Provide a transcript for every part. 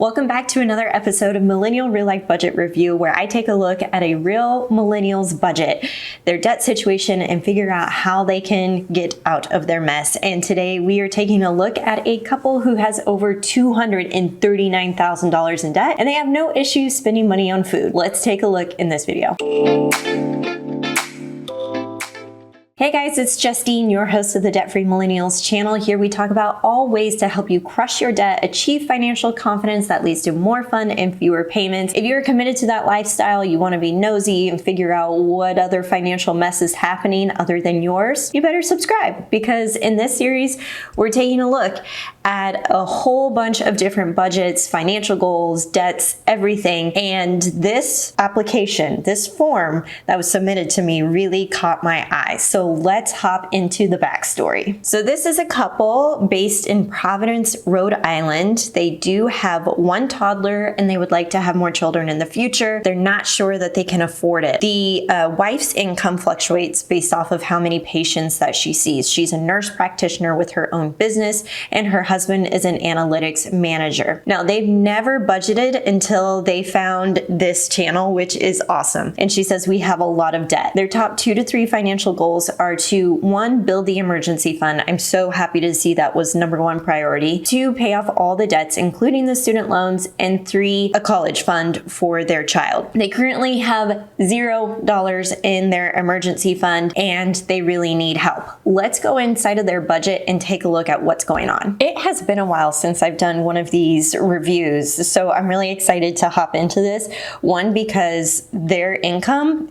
Welcome back to another episode of Millennial Real Life Budget Review, where I take a look at a real millennial's budget, their debt situation, and figure out how they can get out of their mess. And today we are taking a look at a couple who has over $239,000 in debt, and they have no issues spending money on food. Let's take a look in this video. Hey guys, it's Justine, your host of the Debt Free Millennials channel. Here we talk about all ways to help you crush your debt, achieve financial confidence that leads to more fun and fewer payments. If you're committed to that lifestyle, you want to be nosy and figure out what other financial mess is happening other than yours, you better subscribe, because in this series, we're taking a look at a whole bunch of different budgets, financial goals, debts, everything. And this application, this form that was submitted to me really caught my eye. So let's hop into the backstory. So this is a couple based in Providence, Rhode Island. They do have one toddler and they would like to have more children in the future. They're not sure that they can afford it. The wife's income fluctuates based off of how many patients that she sees. She's a nurse practitioner with her own business, and her husband is an analytics manager. Now, they've never budgeted until they found this channel, which is awesome. And she says, we have a lot of debt. Their top 2 to 3 financial goals are to, 1, build the emergency fund. I'm so happy to see that was number 1 priority. 2, pay off all the debts, including the student loans. And 3, a college fund for their child. They currently have $0 in their emergency fund and they really need help. Let's go inside of their budget and take a look at what's going on. It has been a while since I've done one of these reviews, so I'm really excited to hop into this. 1, because their income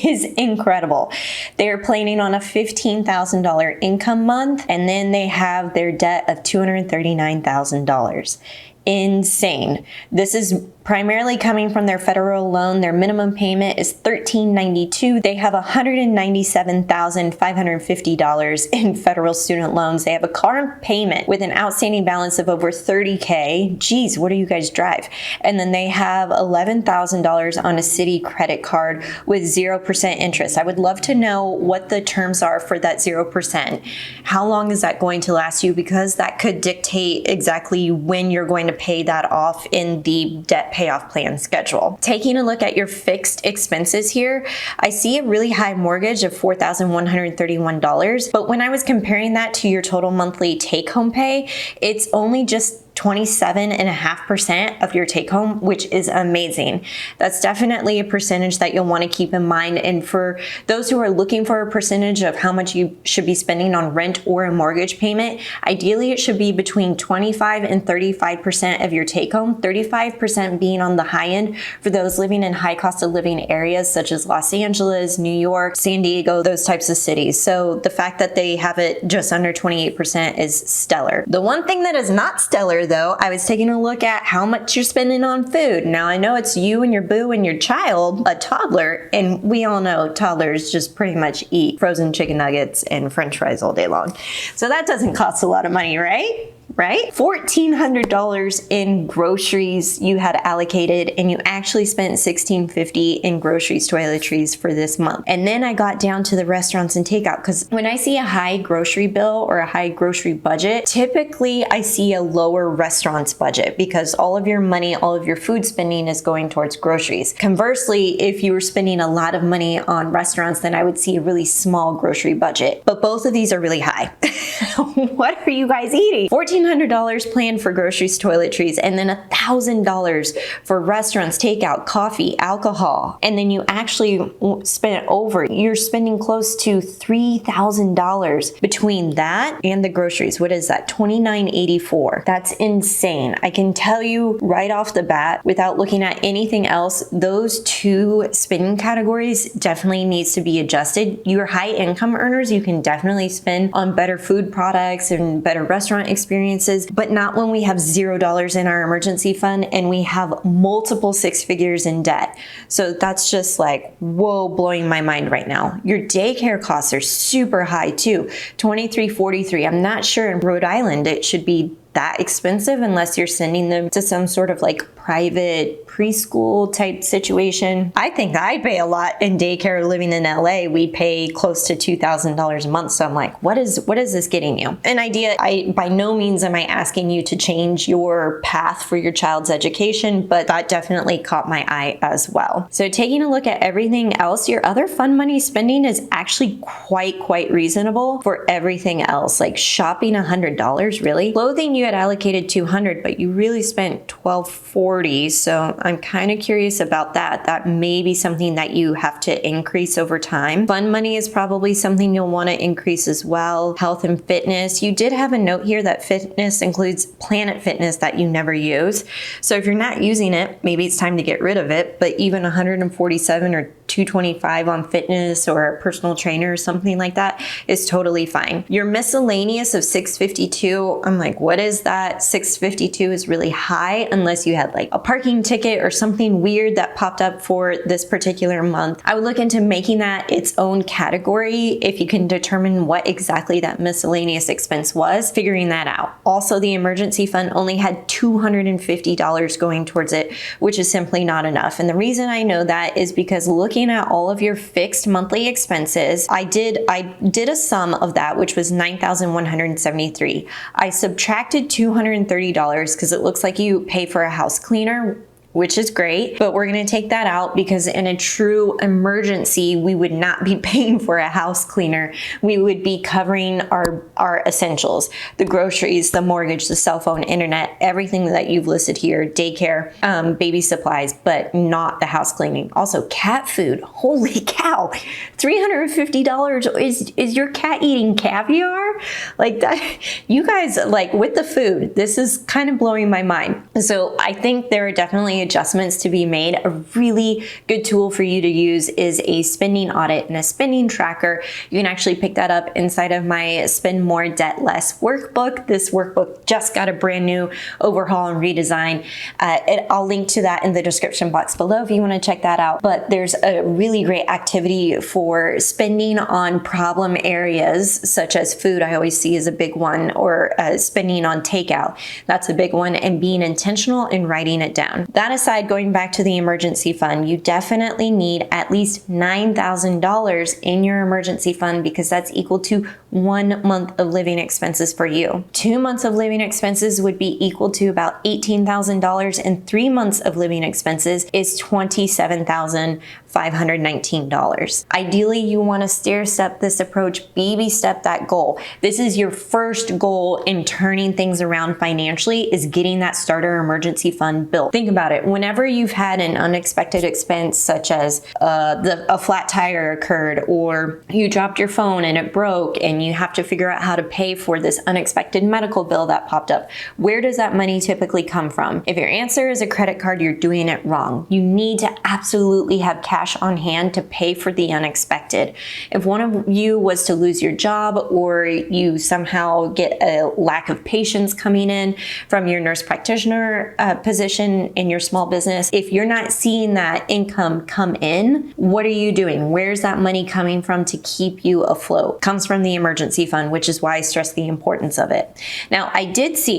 is incredible. They're planning on a $15,000 income month, and then they have their debt of $239,000. Insane. This is primarily coming from their federal loan. Their minimum payment is $1,392. They have $197,550 in federal student loans. They have a car payment with an outstanding balance of over $30K. Geez, what do you guys drive? And then they have $11,000 on a city credit card with 0% interest. I would love to know what the terms are for that 0%. How long is that going to last you? Because that could dictate exactly when you're going to pay that off in the debt payoff plan schedule. Taking a look at your fixed expenses here, I see a really high mortgage of $4,131, but when I was comparing that to your total monthly take-home pay, it's only just 27.5% of your take home, which is amazing. That's definitely a percentage that you'll want to keep in mind. And for those who are looking for a percentage of how much you should be spending on rent or a mortgage payment, ideally it should be between 25 and 35% of your take home, 35% being on the high end for those living in high cost of living areas such as Los Angeles, New York, San Diego, those types of cities. So the fact that they have it just under 28% is stellar. The one thing that is not stellar though, I was taking a look at how much you're spending on food. Now I know it's you and your boo and your child, a toddler, and we all know toddlers just pretty much eat frozen chicken nuggets and french fries all day long. So that doesn't cost a lot of money, right? $1,400 in groceries you had allocated, and you actually spent $1,650 in groceries, toiletries for this month. And then I got down to the restaurants and takeout, because when I see a high grocery bill or a high grocery budget, typically I see a lower restaurants budget because all of your money, all of your food spending is going towards groceries. Conversely, if you were spending a lot of money on restaurants, then I would see a really small grocery budget. But both of these are really high. What are you guys eating? $1,400 planned for groceries, toiletries, and then $1,000 for restaurants, takeout, coffee, alcohol. And then you actually spend it over. You're spending close to $3,000 between that and the groceries. What is that? $2,984. That's insane. I can tell you right off the bat, without looking at anything else, those 2 spending categories definitely needs to be adjusted. Your high income earners, you can definitely spend on better food products and better restaurant experiences, but not when we have $0 in our emergency fund and we have multiple 6 figures in debt. So that's just like, whoa, blowing my mind right now. Your daycare costs are super high too, $23.43. I'm not sure in Rhode Island it should be that expensive unless you're sending them to some sort of like private preschool type situation. I think I'd pay a lot in daycare living in LA. We'd pay close to $2,000 a month. So I'm like, what is this getting you? An idea, by no means am I asking you to change your path for your child's education, but that definitely caught my eye as well. So taking a look at everything else, your other fun money spending is actually quite reasonable for everything else. Like shopping $100, really? Clothing you had allocated $200, but you really spent $1,240. So I'm kind of curious about that. That may be something that you have to increase over time. Fun money is probably something you'll want to increase as well. Health and fitness. You did have a note here that fitness includes Planet Fitness that you never use. So if you're not using it, maybe it's time to get rid of it. But even 147 or 225 on fitness or a personal trainer or something like that is totally fine. Your miscellaneous of 652, I'm like, what is that? 652 is really high unless you had like a parking ticket or something weird that popped up for this particular month. I would look into making that its own category if you can determine what exactly that miscellaneous expense was, figuring that out. Also, the emergency fund only had $250 going towards it, which is simply not enough. And the reason I know that is because looking at all of your fixed monthly expenses, I did a sum of that, which was $9,173. I subtracted $230 because it looks like you pay for a house cleaner, which is great, but we're gonna take that out because in a true emergency, we would not be paying for a house cleaner. We would be covering our essentials, the groceries, the mortgage, the cell phone, internet, everything that you've listed here, daycare, baby supplies, but not the house cleaning. Also cat food, holy cow, $350 is your cat eating caviar? Like that, you guys, like with the food, this is kind of blowing my mind. So I think there are definitely adjustments to be made. A really good tool for you to use is a spending audit and a spending tracker. You can actually pick that up inside of my Spend More, Debt Less workbook. This workbook just got a brand new overhaul and redesign. I'll link to that in the description box below if you want to check that out. But there's a really great activity for spending on problem areas such as food. I always see as a big one, or spending on takeout. That's a big one, and being intentional in writing it down. That aside, going back to the emergency fund, you definitely need at least $9,000 in your emergency fund because that's equal to 1 month of living expenses for you. 2 months of living expenses would be equal to about $18,000, and 3 months of living expenses is $27,519. Ideally, you want to stair step this approach, baby step that goal. This is your first goal in turning things around financially, is getting that starter emergency fund built. Think about it. Whenever you've had an unexpected expense, such as a flat tire occurred, or you dropped your phone and it broke and you have to figure out how to pay for this unexpected medical bill that popped up, where does that money typically come from? If your answer is a credit card, you're doing it wrong. You need to absolutely have cash on hand to pay for the unexpected. If one of you was to lose your job, or you somehow get a lack of patients coming in from your nurse practitioner position in your small business, if you're not seeing that income come in, what are you doing? Where's that money coming from to keep you afloat? It comes from the emergency fund, which is why I stress the importance of it. Now, I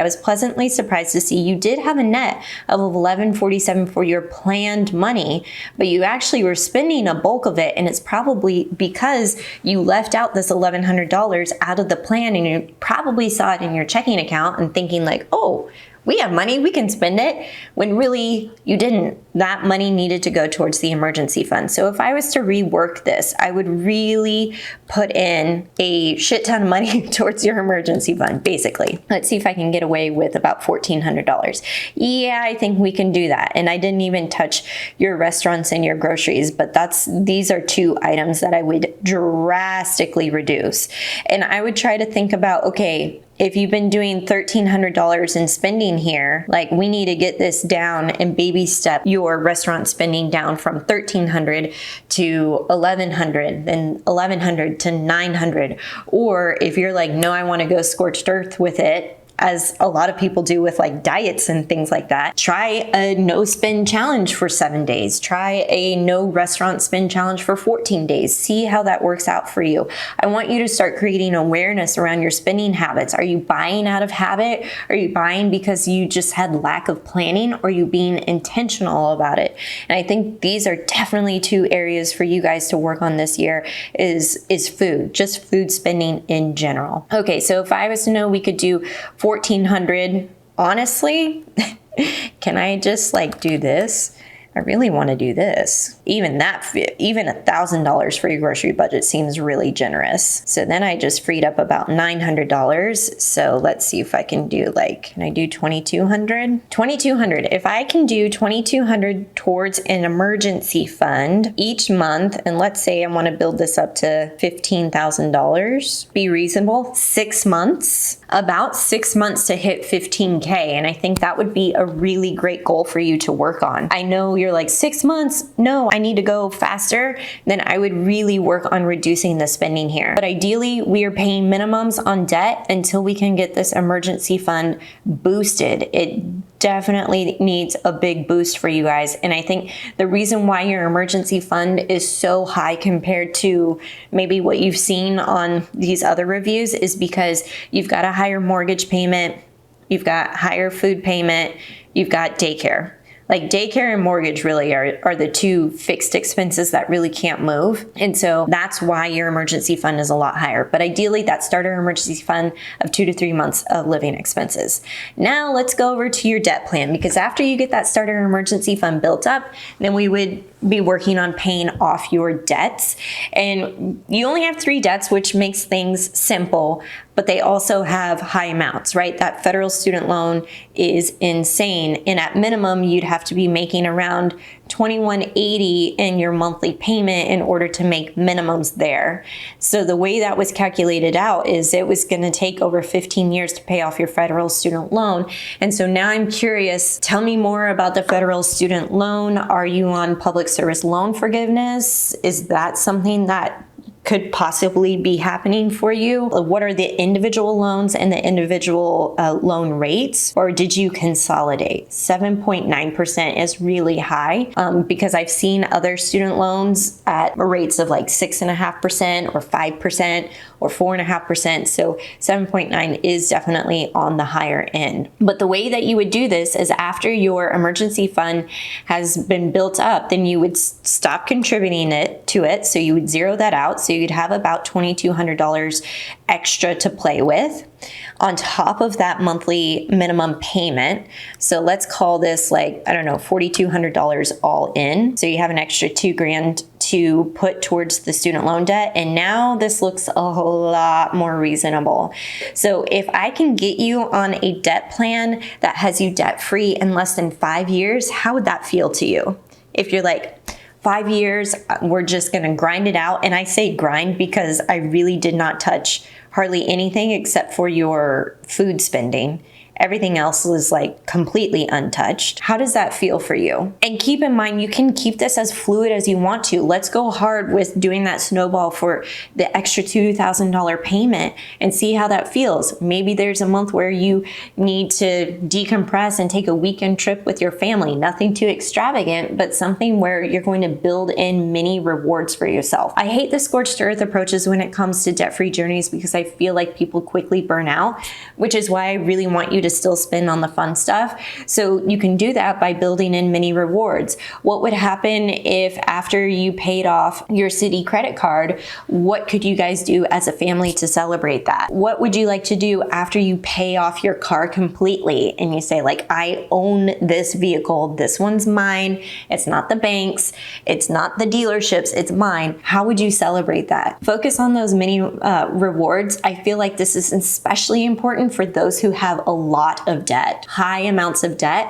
was pleasantly surprised to see you did have a net of $1,147 for your planned money, but you actually were spending a bulk of it, and it's probably because you left out this $1,100 out of the plan, and you probably saw it in your checking account and thinking like, oh, we have money, we can spend it, when really you didn't. That money needed to go towards the emergency fund. So if I was to rework this, I would really put in a shit ton of money towards your emergency fund, basically. Let's see if I can get away with about $1,400. Yeah, I think we can do that. And I didn't even touch your restaurants and your groceries, but these are 2 items that I would drastically reduce. And I would try to think about, okay, if you've been doing $1,300 in spending here, like we need to get this down and baby step your restaurant spending down from $1,300 to $1,100, then $1,100 to $900. Or if you're like, no, I want to go scorched earth with it, as a lot of people do with like diets and things like that. Try a no spend challenge for 7 days. Try a no restaurant spend challenge for 14 days. See how that works out for you. I want you to start creating awareness around your spending habits. Are you buying out of habit? Are you buying because you just had lack of planning? Or are you being intentional about it? And I think these are definitely two areas for you guys to work on this year is food, just food spending in general. Okay, so if I was to know we could do 1,400, honestly, can I just like do this? I really want to do this. Even $1,000 for your grocery budget seems really generous. So then I just freed up about $900. So let's see if I can do can I do 2,200? 2,200. If I can do 2,200 towards an emergency fund each month, and let's say I want to build this up to $15,000, be reasonable, 6 months, about 6 months to hit 15K. And I think that would be a really great goal for you to work on. I know you're like 6 months, no, I need to go faster, then I would really work on reducing the spending here. But ideally, we are paying minimums on debt until we can get this emergency fund boosted. It definitely needs a big boost for you guys. And I think the reason why your emergency fund is so high compared to maybe what you've seen on these other reviews is because you've got a higher mortgage payment, you've got higher food payment, you've got daycare. Like daycare and mortgage really are the two fixed expenses that really can't move. And so that's why your emergency fund is a lot higher. But ideally that starter emergency fund of 2 to 3 months of living expenses. Now let's go over to your debt plan, because after you get that starter emergency fund built up, then we would be working on paying off your debts. And you only have 3 debts, which makes things simple, but they also have high amounts, right? That federal student loan is insane. And at minimum, you'd have to be making around $2,180 in your monthly payment in order to make minimums there. So the way that was calculated out is it was going to take over 15 years to pay off your federal student loan. And so now I'm curious, tell me more about the federal student loan. Are you on public service loan forgiveness? Is that something that could possibly be happening for you? What are the individual loans and the individual loan rates? Or did you consolidate? 7.9% is really high because I've seen other student loans at rates of like 6.5% or 5% or 4.5%. So 7.9 is definitely on the higher end. But the way that you would do this is after your emergency fund has been built up, then you would stop contributing to it. So you would zero that out. So you'd have about $2,200 extra to play with on top of that monthly minimum payment. So let's call this like, I don't know, $4,200 all in. So you have an extra $2,000 to put towards the student loan debt. And now this looks a whole lot more reasonable. So if I can get you on a debt plan that has you debt free in less than 5 years, how would that feel to you? If you're like, 5 years, we're just gonna grind it out. And I say grind because I really did not touch hardly anything except for your food spending. Everything else was like completely untouched. How does that feel for you? And keep in mind, you can keep this as fluid as you want to. Let's go hard with doing that snowball for the extra $2,000 payment and see how that feels. Maybe there's a month where you need to decompress and take a weekend trip with your family. Nothing too extravagant, but something where you're going to build in mini rewards for yourself. I hate the scorched earth approaches when it comes to debt-free journeys because I feel like people quickly burn out, which is why I really want you to still spend on the fun stuff. So you can do that by building in mini rewards. What would happen if after you paid off your city credit card, what could you guys do as a family to celebrate that? What would you like to do after you pay off your car completely and you say like, I own this vehicle, this one's mine, it's not the bank's, it's not the dealerships, it's mine. How would you celebrate that? Focus on those mini rewards. I feel like this is especially important for those who have a lot of debt, high amounts of debt.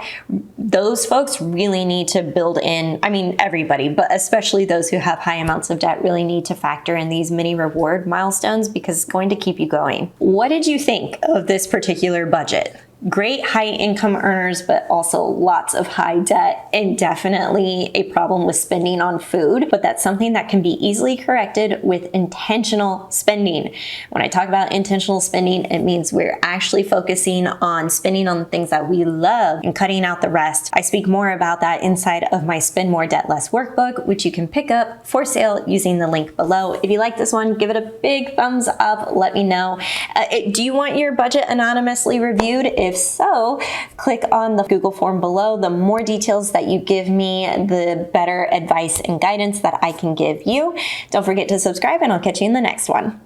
Those folks really need to build in, I mean, everybody, but especially those who have high amounts of debt really need to factor in these mini reward milestones because it's going to keep you going. What did you think of this particular budget? great high income earners, but also lots of high debt and definitely a problem with spending on food. But that's something that can be easily corrected with intentional spending. When I talk about intentional spending, it means we're actually focusing on spending on the things that we love and cutting out the rest. I speak more about that inside of my Spend More, Debt Less workbook, which you can pick up for sale using the link below. If you like this one, give it a big thumbs up. Let me know. Do you want your budget anonymously reviewed? If so, click on the Google form below. The more details that you give me, the better advice and guidance that I can give you. Don't forget to subscribe, and I'll catch you in the next one.